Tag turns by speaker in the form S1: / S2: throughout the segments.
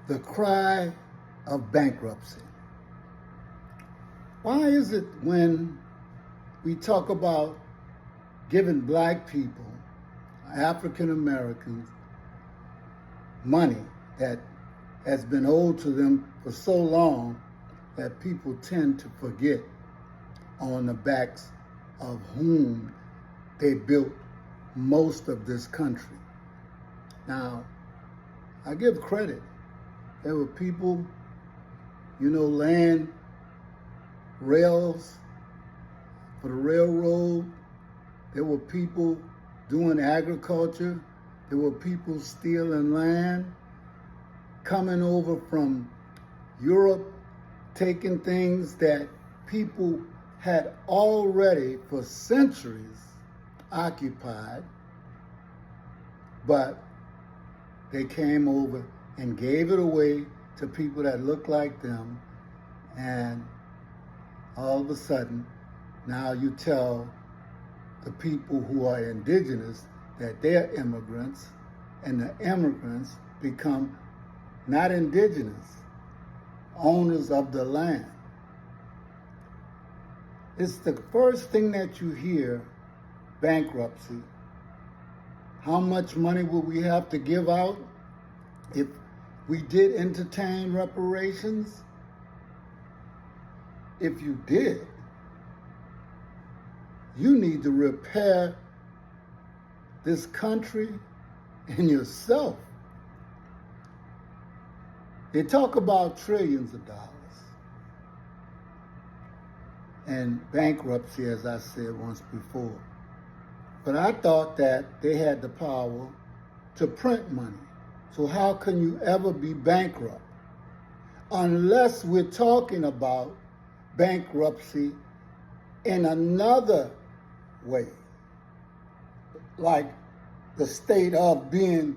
S1: The cry of bankruptcy. Why is it when we talk about giving black people, African Americans, money that has been owed to them for so long that people tend to forget on the backs of whom they built most of this country? Now, I give credit. There were people, laying rails for the railroad. There were people doing agriculture. There were people stealing land, coming over from Europe, taking things that people had already for centuries occupied, but they came over and gave it away to people that looked like them, and all of a sudden, now you tell the people who are indigenous that they're immigrants, and the immigrants become not indigenous, owners of the land. It's the first thing that you hear, bankruptcy. How much money will we have to give out if we did entertain reparations? If you did, you need to repair this country and yourself. They talk about trillions of dollars and bankruptcy, as I said once before. But I thought that they had the power to print money. So how can you ever be bankrupt? Unless we're talking about bankruptcy in another way, like the state of being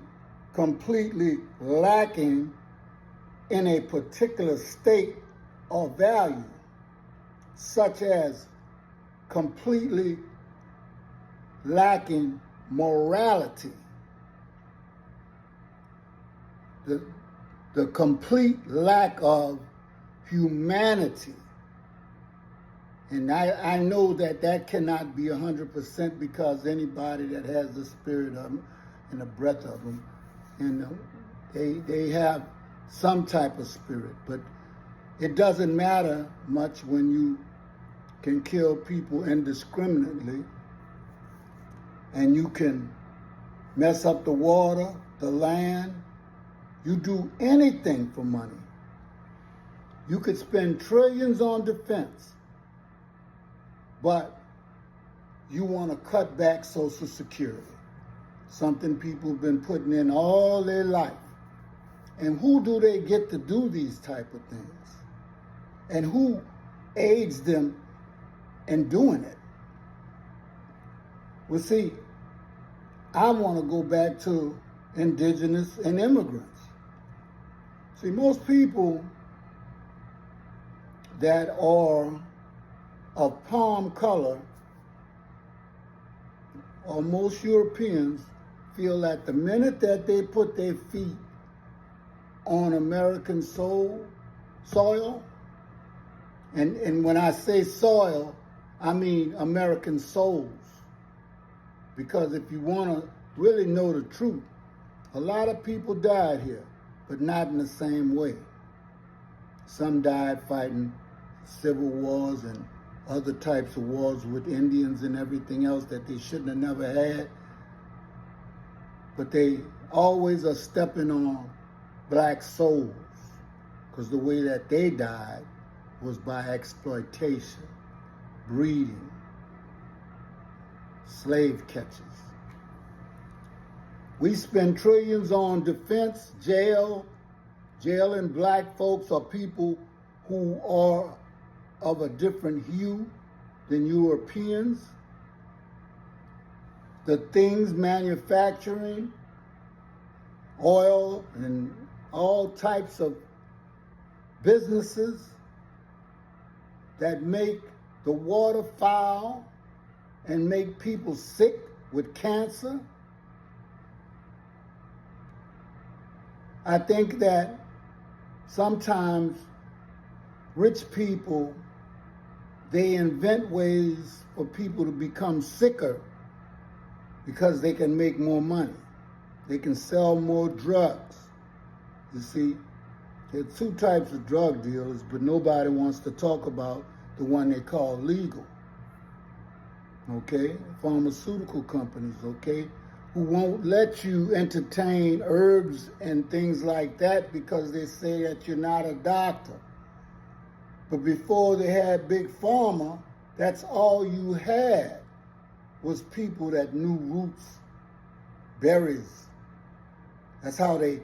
S1: completely lacking in a particular state or value, such as completely lacking morality, the complete lack of humanity. And I know that cannot be 100% because anybody that has the spirit of them and the breath of them, they have some type of spirit. But it doesn't matter much when you can kill people indiscriminately, and you can mess up the water, the land. You do anything for money. You could spend trillions on defense, but you want to cut back Social Security, something people have been putting in all their life. And who do they get to do these type of things? And who aids them in doing it? Well, see, I want to go back to indigenous and immigrants. See, most people that are of palm color, or most Europeans, feel that the minute that they put their feet on American soil, and when I say soil, I mean American souls. Because if you want to really know the truth, a lot of people died here, but not in the same way. Some died fighting civil wars and other types of wars with Indians and everything else that they shouldn't have never had. But they always are stepping on black souls, because the way that they died was by exploitation, breeding, slave catchers. We spend trillions on defense, jailing black folks or people who are of a different hue than Europeans. The things manufacturing, oil and all types of businesses that make the water foul and make people sick with cancer. I think that sometimes rich people, they invent ways for people to become sicker because they can make more money. They can sell more drugs. You see, there are two types of drug dealers, but nobody wants to talk about the one they call legal. Okay? Pharmaceutical companies, okay? Who won't let you entertain herbs and things like that because they say that you're not a doctor. But before they had Big Pharma, that's all you had was people that knew roots, berries. That's how they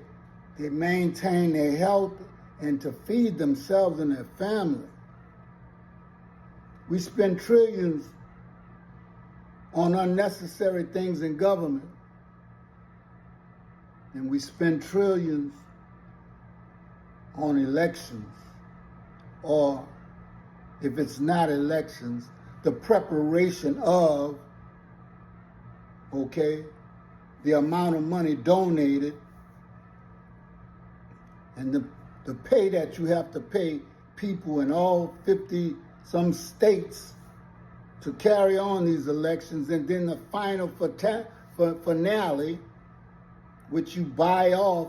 S1: maintain their health and to feed themselves and their family. We spend trillions on unnecessary things in government, and we spend trillions on elections, or if it's not elections, the preparation of, okay, the amount of money donated and the pay that you have to pay people in all 50 some states to carry on these elections, and then the final finale, which you buy off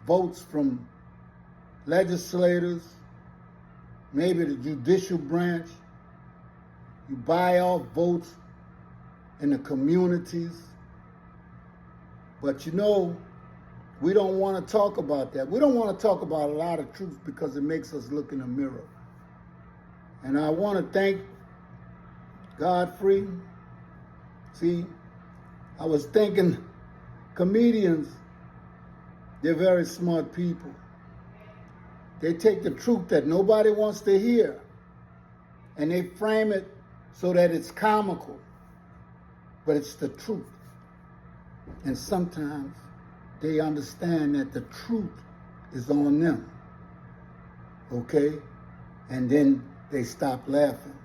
S1: votes from legislators, maybe the judicial branch. You buy off votes in the communities. But you know, we don't want to talk about that. We don't want to talk about a lot of truth because it makes us look in the mirror. And I want to thank Godfrey. See, I was thinking comedians, they're very smart people. They take the truth that nobody wants to hear and they frame it so that it's comical, but it's the truth. And sometimes they understand that the truth is on them, okay? And then they stop laughing.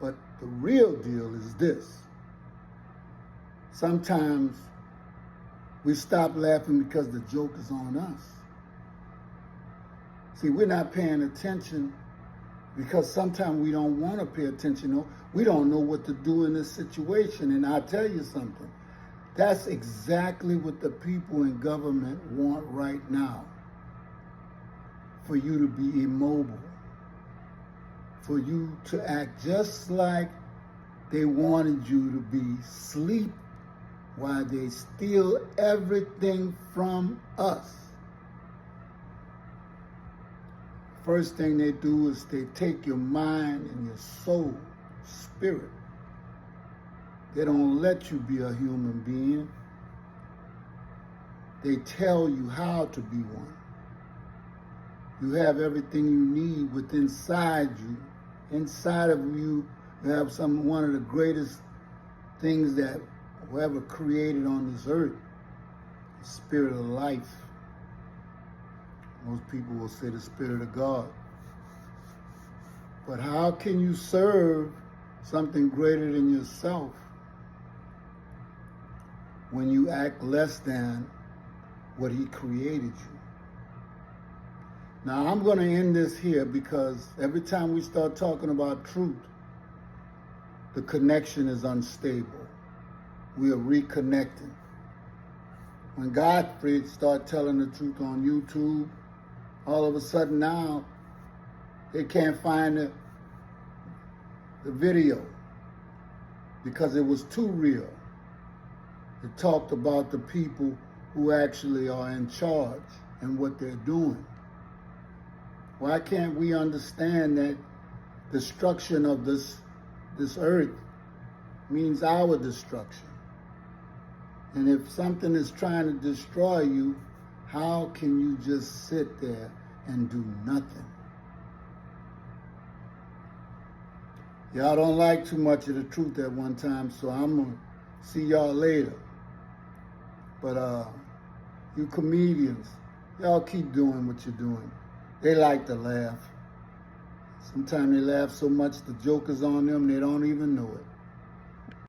S1: But the real deal is this. Sometimes we stop laughing because the joke is on us. See, we're not paying attention because sometimes we don't want to pay attention. We don't know what to do in this situation. And I'll tell you something. That's exactly what the people in government want right now. For you to be immobile. For you to act just like they wanted you to be asleep while they steal everything from us. First thing they do is they take your mind and your soul, spirit. They don't let you be a human being. They tell you how to be one. You have everything you need within inside you. Inside of you, you have one of the greatest things that whoever created on this earth, the spirit of life. Most people will say the spirit of God. But how can you serve something greater than yourself when you act less than what he created you? Now, I'm going to end this here because every time we start talking about truth, the connection is unstable. We are reconnecting. When Godfrey started telling the truth on YouTube, all of a sudden now they can't find the video because it was too real. It talked about the people who actually are in charge and what they're doing. Why can't we understand that destruction of this earth means our destruction? And if something is trying to destroy you, how can you just sit there and do nothing? Y'all don't like too much of the truth at one time, so I'm going to see y'all later. But you comedians, y'all keep doing what you're doing. They like to laugh. Sometimes they laugh so much the joke is on them, they don't even know it.